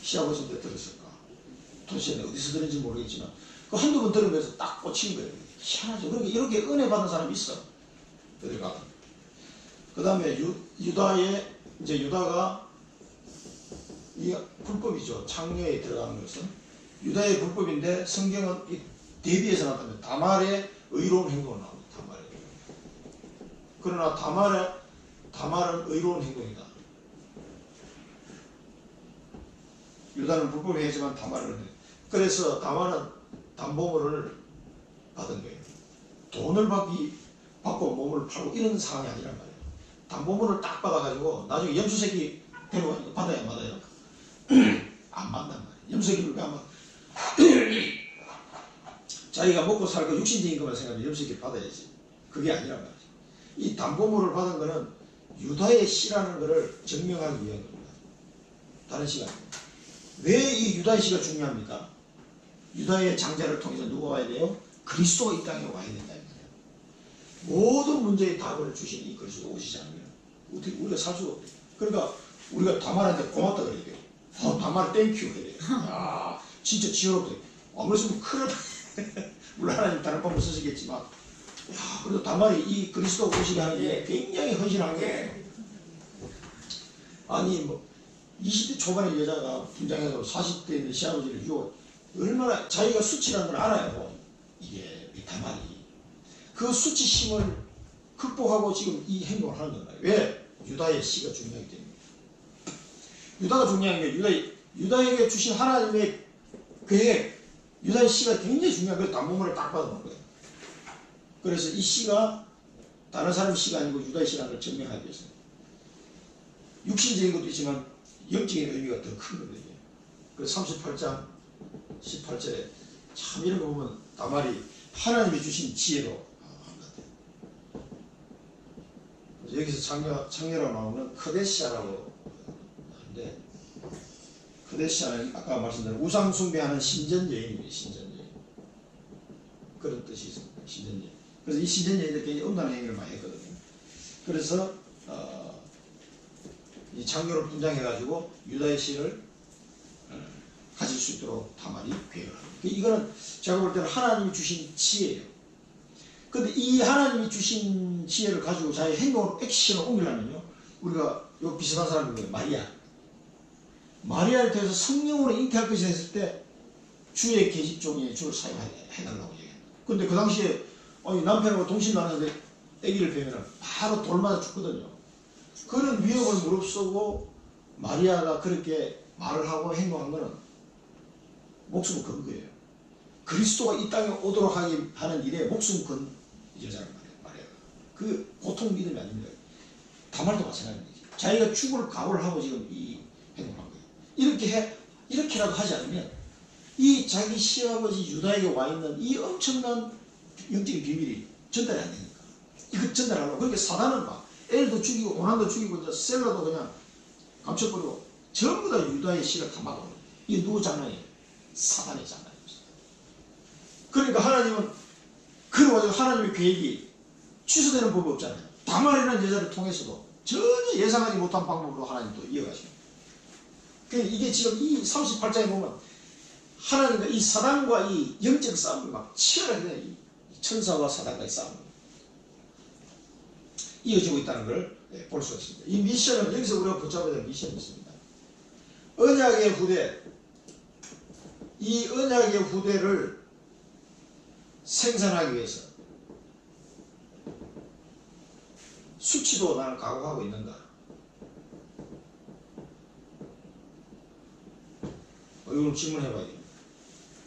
[SPEAKER 1] 시아버지한테 들었을까? 도대체 어디서 들은지 모르겠지만 그 한두 번 들으면서 딱 꽂힌 거예요. 희한하죠. 그러니까 이렇게 은혜 받은 사람이 있어. 그러니까 그 다음에 유다가 이 불법이죠. 창녀에 들어가는 것은 유다의 불법인데 성경은 이 대비해서 나타나면 다말의 의로운 행동을 나옵니다. 다말의. 그러나 다말은 의로운 행동이다. 유다는 불법이 했지만 다말은 그래서 다말은 담보물을 받은 거예요. 돈을 받고 몸을 팔고 이런 상황이 아니란 말이에요. 담보물을 딱 받아가지고 나중에 염소새끼 데려가니까 받아야 안 받아요? 안 받단 말이에요. 염소새끼를 왜 안 받아? 자기가 먹고 살고 육신적인 것만 생각하면 염소새끼를 받아야지. 그게 아니란 말이에요. 이 담보물을 받은 거는 유다의 씨라는 것을 증명하기 위한 겁니다. 다른 씨가 아닙니다. 왜 이 유다의 씨가 중요합니까? 유다의 장자를 통해서 누가 와야 돼요? 그리스도가 이 땅에 와야 된다. 모든 문제의 답을 주신 이 그리스도 오시지 않으면 어떻게 우리가 살 수가 없대요. 그러니까 우리가 다말한테 고맙다 그래야 돼요. 다말 땡큐 해야 돼요. 야, 진짜 지혜롭다. 안 그랬으면 큰일 났다. 물론 하나님 다른 방법 쓰시겠지만 야, 그래도 다말이 이 그리스도 오시게 하는 게 굉장히 헌신한 거예요. 아니 뭐 20대 초반의 여자가 분장해서 40대 있는 시아버지를 유혹 얼마나 자기가 수치라는 걸 알아요. 이게 다말이 그 수치심을 극복하고 지금 이 행동을 하는 거예요. 왜? 유다의 씨가 중요하기 때문에. 유다가 중요한 게 유다에게 주신 하나님의 계획, 유다의 씨가 굉장히 중요한 거예요. 담보물을 딱 받아놓은 거예요. 그래서 이 씨가 다른 사람 씨가 아니고 유다의 씨라는 걸 증명하기 위해서 육신적인 것도 있지만 영적인 의미가 더 큰 거거든요. 그래서 38장 18절에 참 이런 거 보면 다말이 하나님이 주신 지혜로 한 것 같아요. 여기서 창녀라고 나오면 크데시아라고 하는데 크데시아는 아까 말씀드린 우상 숭배하는 신전 여인입니다. 신전 여인. 그런 뜻이 있습니다. 신전 여인. 그래서 이 신전 여인들 굉장히 음란한 행위를 많이 했거든요. 그래서 이 창녀를 분장해가지고 유다의 씨를 가질 수 있도록 다말이 계획을 합니다. 이거는 제가 볼 때는 하나님이 주신 지혜예요. 근데 이 하나님이 주신 지혜를 가지고 자기 행동으로 액션을 옮기려면요. 우리가 요 비슷한 사람이 뭐예요? 마리아를 통해서 성령으로 잉태할 것이 했을 때 주의 계집 종이 주를 사용해달라고 얘기해요. 근데 그 당시에 남편하고 동신 나는데 아기를 배우면 바로 돌 맞아 죽거든요. 그런 위협을 무릅쓰고 마리아가 그렇게 말을 하고 행동한 것은 목숨을 건 거예요. 그리스도가 이 땅에 오도록 하는 일에 목숨 건 여자란 말이에요. 그 보통 믿음이 아닙니다. 다말도 마찬가지입니다. 자기가 죽을 각오를 하고 지금 이 행동을 한 거예요. 이렇게라도 하지 않으면 이 자기 시아버지 유다에게 와 있는 이 엄청난 영적인 비밀이 전달이 안 되니까. 이거 전달하려고. 그러니까 사단은 막 엘도 죽이고 오난도 죽이고 이제 셀러도 그냥 감춰버리고 전부 다 유다의 씨를 다 막아버려요. 이게 누구 장난이에요? 사단의 장난입니다. 그러니까 하나님은 그래가지고 하나님의 계획이 취소되는 법이 없잖아요. 다말이라는 여자를 통해서도 전혀 예상하지 못한 방법으로 하나님 또 이어가십니다. 그러니까 이게 지금 이 38장에 보면 하나님과 이 사단과 이 영적 싸움이 막 치열하게 돼요. 이 천사와 사단과의 싸움. 이어지고 있다는 걸 볼 수가 있습니다. 이 미션은 여기서 우리가 붙잡아야 될 미션이 있습니다. 언약의 후대, 이 언약의 후대를 생산하기 위해서 수치도 나는 각오하고 있는가? 이걸 질문해봐야 돼요.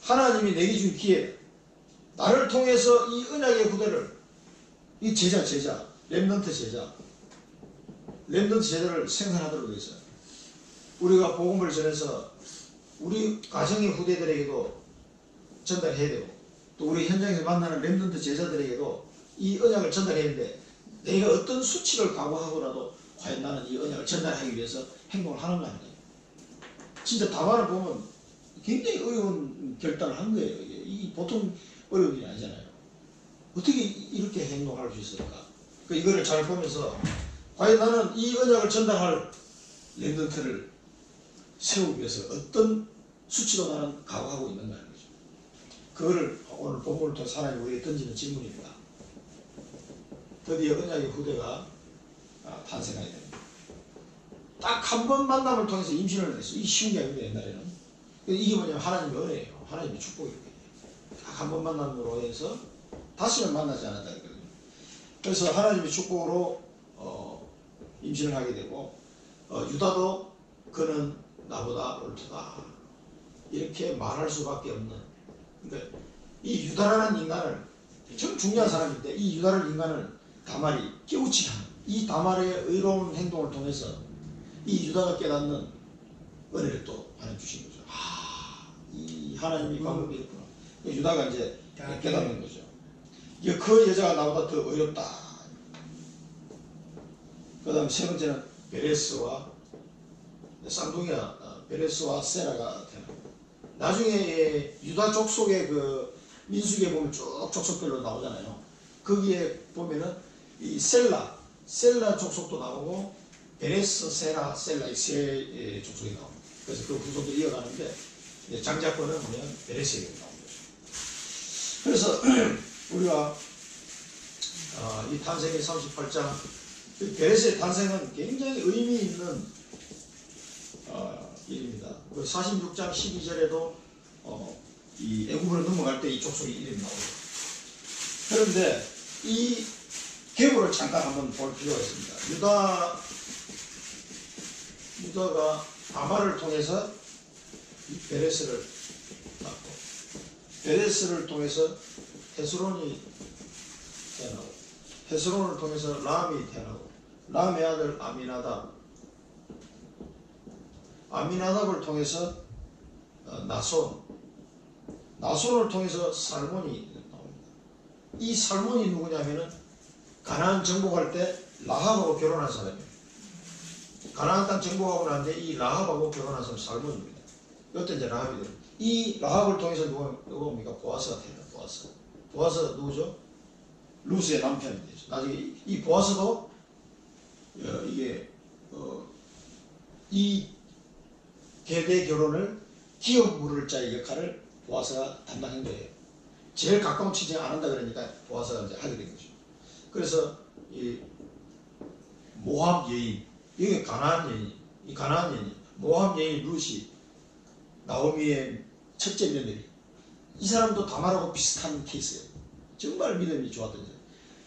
[SPEAKER 1] 하나님이 내게 준 기회, 나를 통해서 이 언약의 후대를 이 제자, 렘넌트 제자, 렘넌트 제자를 생산하도록 되어 있어요. 우리가 복음을 전해서 우리 가정의 후대들에게도 전달해야 되고, 또 우리 현장에서 만나는 렘넌트 제자들에게도 이 언약을 전달해야 되는데, 내가 어떤 수치를 각오하고라도 과연 나는 이 언약을 전달하기 위해서 행동을 하는가 하는 거예요. 진짜 다말을 보면 굉장히 어려운 결단을 한 거예요. 이 보통 어려운 일이 아니잖아요. 어떻게 이렇게 행동할 수 있을까? 이거를 잘 보면서 과연 나는 이 언약을 전달할 렘넌트를 세우기 위해서 어떤 수치도 나는 각오하고 있는가 하는 거죠. 그거를 오늘 본문을 통해서 하나님 우리에게 던지는 질문입니다. 드디어 언약의 후대가 탄생하게 됩니다. 딱 한 번 만남을 통해서 임신을 했어요. 이 쉬운 게 아닙니다. 옛날에는. 이게 뭐냐면 하나님의 은혜예요. 하나님의 축복이에요. 딱 한 번 만남으로 해서 다시는 만나지 않았다 했거든요. 그래서 하나님의 축복으로 임신을 하게 되고, 유다도 그는 나보다 옳다 이렇게 말할 수밖에 없는, 그러니까 이 유다라는 인간을, 참 중요한 사람인데 이 유다라는 인간을 다말이 깨우치게 하는, 이 다말의 의로운 행동을 통해서 이 유다가 깨닫는 은혜를 또 하나님 주신 거죠. 이 하나님이 방법이 있구나. 유다가 이제 깨닫는 거죠. 그 여자가 나보다 더 어렵다. 그 다음 세 번째는 베레스와 쌍둥이가 베레스와 세라가 태어납니다. 나중에 유다 족속의 그 민수기에 보면 쭉 족속별로 나오잖아요. 거기에 보면은 이 셀라 족속도 나오고 베레스, 세라, 셀라 이 세 족속이 나옵니다. 그래서 그 후손들이 이어가는데 장자권은 그냥 베레스에게 나온 거죠. 그래서 우리가 이 탄생의 38장 베레스의 탄생은 굉장히 의미 있는 일입니다. 46장 12절에도 이 애굽으로 넘어갈 때 이 족속의 이름이 나오고, 그런데 이 계보를 잠깐 한번 볼 필요가 있습니다. 유다가 다말을 통해서 이 베레스를 낳고, 베레스를 통해서 헤스론이 태어나고, 헤스론을 통해서 람이 태어나고, 람의 아들 아미나답을 통해서 나손을 통해서 살몬이 나옵니다. 이 살몬이 누구냐면은 가나안 정복할 때 라합하고 결혼한 사람이에요. 가나안 땅 정복하고 난데 이 라합하고 결혼한 사람 살몬입니다. 이때 이제 라합이 돼요. 이 라합을 통해서 누구입니까? 보아스가 태어나요. 보아스 누구죠? 루스의 남편이 되죠. 나중에 이 보아스도 이 계대 결혼을 기업 물을 자의 역할을 보아스가 담당한 거예요. 제일 가까운 친척이 안 한다 그러니까 보아스가 이제 하게 된 거죠. 그래서 이 모압 여인, 여기 가나안 여인, 모압 여인 루시, 나오미의 첫째 며느리, 이 사람도 다말하고 비슷한 케이스예요. 정말 믿음이 좋았던 사람.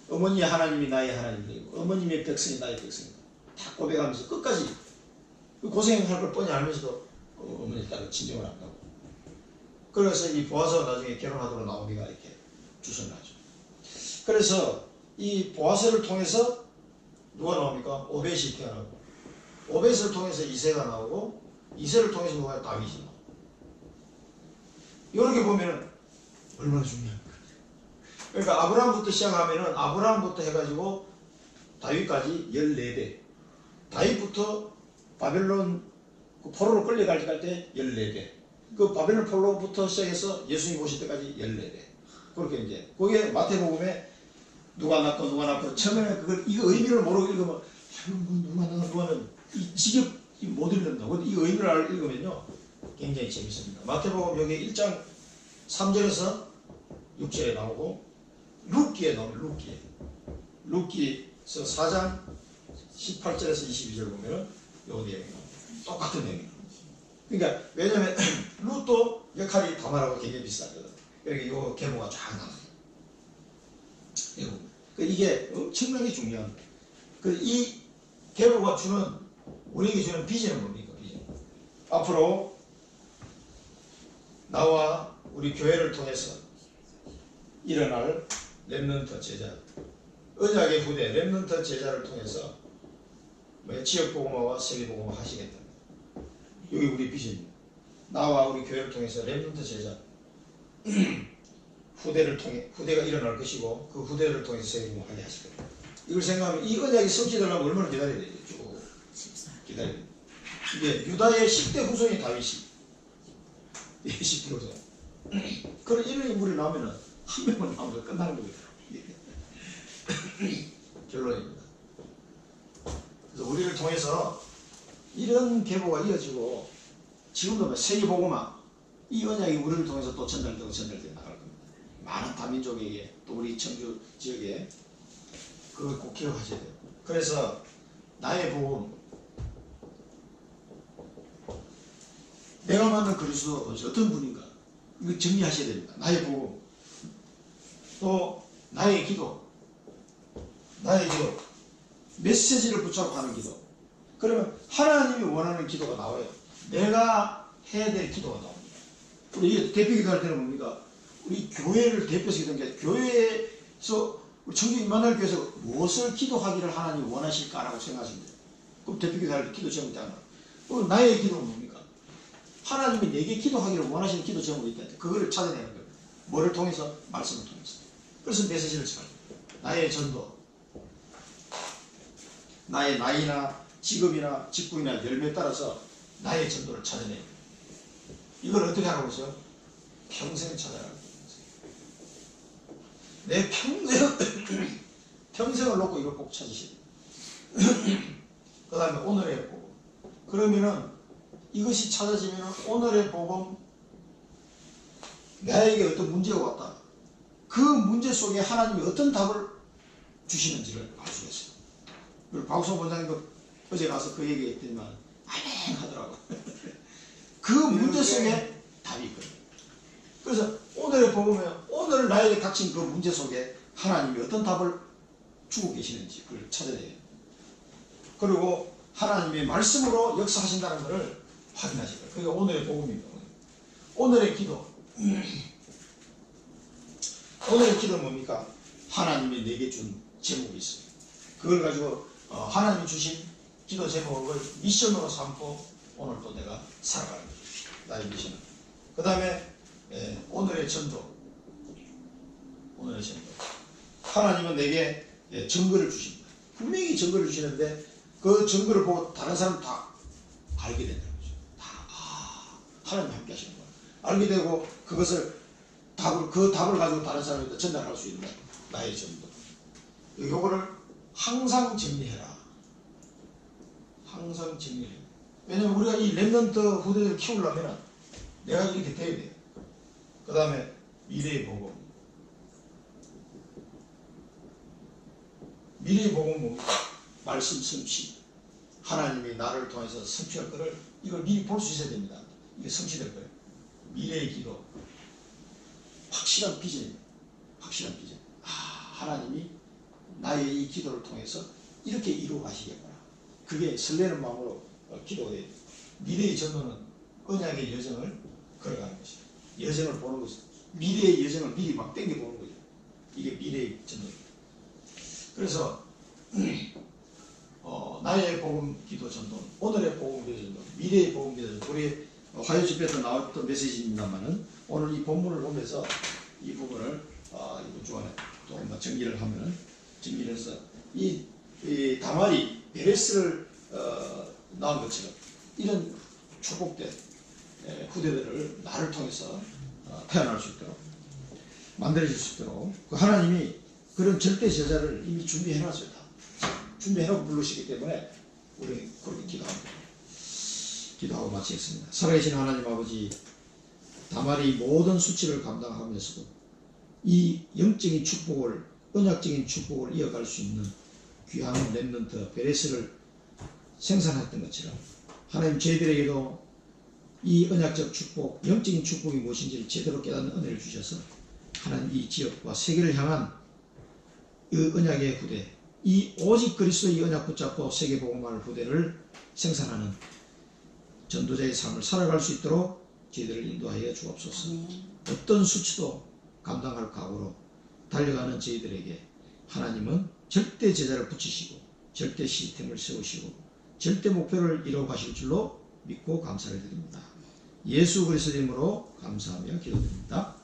[SPEAKER 1] 어머니 하나님이 나의 하나님이고 어머님의 백성이 나의 백성이다. 다 고백하면서 끝까지 고생할 걸 뻔히 알면서도 어머니 따라 진정을 안 하고, 그래서 이 보아스가 나중에 결혼하도록 나오미가 이렇게 주선을 하죠. 그래서 이 보아스를 통해서 누가 나옵니까? 오벳이 태어나고, 오벳을 통해서 이새가 나오고, 이새를 통해서 누가? 다윗이 나오고. 이렇게 보면 얼마나 중요합니까? 그러니까 아브라함부터 시작하면은 아브라함부터 해가지고 다윗까지 14대, 다윗부터 바벨론 포로로 끌려갈 때 14대, 그 바벨론 포로부터 시작해서 예수님 오실 때까지 14대. 그렇게 이제 거기에 마태복음에 누가 낳고 처음에는 이거 의미를 모르고 읽으면 누가는 이 지겹 못 읽는다. 근데 이 의미를 읽으면요 굉장히 재밌습니다. 마태복음 여기 1장 3절에서 6절에 나오고, 룻기에 나오면 룻기에서 4장 18절에서 22절 보면은 요 내용이 나옵니다. 똑같은 내용이 나옵니다. 그러니까 왜냐면 룻도 역할이 다말하고 굉장히 비슷하거든. 그러니까 요 계보가 쫙 나와요. 이게 엄청나게 중요한 거예요. 이 계보가 우리에게 주는 비전은 뭡니까? 비전. 앞으로 나와 우리 교회를 통해서 일어날 렘넌트 제자, 언약의 후대 렘넌트 제자를 통해서 지역 복음화와 세계 복음화 하시겠다. 여기 우리 비전입니다. 나와 우리 교회를 통해서 렘넌트 제자 후대를 통해 후대가 일어날 것이고 그 후대를 통해서 세계 복음화하게 하실 겁니다. 이걸 생각하면 이 언약이 성취되려면 얼마나 기다려야 되죠? 쭉 기다려야 돼요. 이게 유다의 10대 후손이 다윗이 10대 후손. 그런 이런 인물이 나오면은 한 명만 나오면 끝나는 거거든요. 결론입니다. 그래서 우리를 통해서 이런 계보가 이어지고 지금도 세계복음화 이 언약이 우리를 통해서 또 전달되고 나갈 겁니다. 많은 다민족에게 또 우리 청주 지역에 그걸 꼭 기억하셔야 돼요. 그래서 나의 복음 내가 만난 그리스도 어떤 분인가 이거 정리하셔야 됩니다. 나의 복음 또 나의 기도 메시지를 붙잡고 하는 기도. 그러면 하나님이 원하는 기도가 나와요. 내가 해야 될 기도가 나옵니다. 우리 대표 기도할 때는 뭡니까? 우리 교회를 대표해서 기도하는 게 교회에서 우리 청주 임마누엘 교회에서 무엇을 기도하기를 하나님이 원하실까라고 생각하시면 돼요. 그럼 대표 기도할 때 기도 제목이 하나. 그럼 나의 기도는 뭡니까? 하나님이 내게 기도하기를 원하시는 기도 제목이 있다. 그거를 찾아내는 거예요. 뭐를 통해서? 말씀을 통해서. 그래서 메시지를 찾아요. 나의 전도, 나의 나이나 직업이나 직분이나 열매에 따라서 나의 전도를 찾아내요. 이걸 어떻게 하라고 했어요? 평생 찾아라고 내 평생을 놓고 이걸 꼭 찾으셔야 돼요. 그 다음에 오늘의 복음. 그러면은 이것이 찾아지면 오늘의 복음 나에게 어떤 문제가 왔다. 그 문제 속에 하나님이 어떤 답을 주시는지를 알 수가 있어요. 그리고 박수홍 본장님도 어제 가서 그 얘기했더니만 아멘 하더라고. 그 문제 속에 답이 있거든요. 그래서 오늘의 복음에 오늘 나에게 닥친 그 문제 속에 하나님이 어떤 답을 주고 계시는지 그걸 찾아야 돼요. 그리고 하나님의 말씀으로 역사하신다는 것을 확인하실 거예요. 그게 오늘의 복음입니다. 오늘의 기도. 오늘의 기도는 뭡니까? 하나님이 내게 준 제목이 있어요. 그걸 가지고 하나님이 주신 기도 제목을 미션으로 삼고 오늘 또 내가 살아가는 거예요. 나의 미션은. 그 다음에 오늘의 전도. 오늘의 전도. 하나님은 내게 증거를 주십니다. 분명히 증거를 주시는데 그 증거를 보고 다른 사람 다 알게 된다는 거죠. 하나님 함께 하시는 거예요. 알게 되고 그것을 그 답을 가지고 다른 사람에게 전달할 수 있는 나의 전도. 요거를 항상 정리해라. 항상 정리해. 왜냐면 우리가 이 렘넌트 후대들을 키우려면 내가 이렇게 돼야 돼요. 그 다음에 미래의 복음. 미래의 복음은 뭡니까? 말씀 성취. 하나님이 나를 통해서 성취할 것을 이걸 미리 볼 수 있어야 됩니다. 이게 성취될 거예요. 미래의 기도. 확실한 비전입니다. 확실한 비전. 하나님이 나의 이 기도를 통해서 이렇게 이루어 가시겠구나. 그게 설레는 마음으로 기도가 돼요. 미래의 전도는 언약의 여정을 걸어가는 것이다. 여정을 보는 것이다. 미래의 여정을 미리 막 땡겨보는 거죠. 이게 미래의 전도입니다. 그래서 나의 복음 기도 전도, 오늘의 복음 기도 전도, 미래의 복음 기도 전도. 우리 화요 집회에서 나왔던 메시지입니다만은 오늘 이 본문을 보면서 이 부분을 이번 주간에 또 한번 정리를 하면은 정리를 해서 이 다말이 베레스를 낳은 것처럼 이런 축복된 후대들을 나를 통해서 태어날 수 있도록 만들어질 수 있도록 그 하나님이 그런 절대 제자를 이미 준비해 놨어요. 다 준비해 놓고 부르시기 때문에 우리 그렇게 기도합니다. 기도하고 마치겠습니다. 살아계신 하나님 아버지, 다말이 모든 수치를 감당하면서도 이 영적인 축복을, 언약적인 축복을 이어갈 수 있는 귀한 렘넌트 베레스를 생산했던 것처럼 하나님 저희들에게도 이 언약적 축복, 영적인 축복이 무엇인지를 제대로 깨닫는 은혜를 주셔서 하나님 이 지역과 세계를 향한 이 언약의 후대, 이 오직 그리스도의 언약 붙잡고 세계복음화를 후대를 생산하는 전도자의 삶을 살아갈 수 있도록 저희들을 인도하여 주옵소서. 어떤 수치도 감당할 각오로 달려가는 저희들에게 하나님은 절대 제자를 붙이시고 절대 시스템을 세우시고 절대 목표를 이루어 가실 줄로 믿고 감사를 드립니다. 예수 그리스도 이름으로 감사하며 기도드립니다.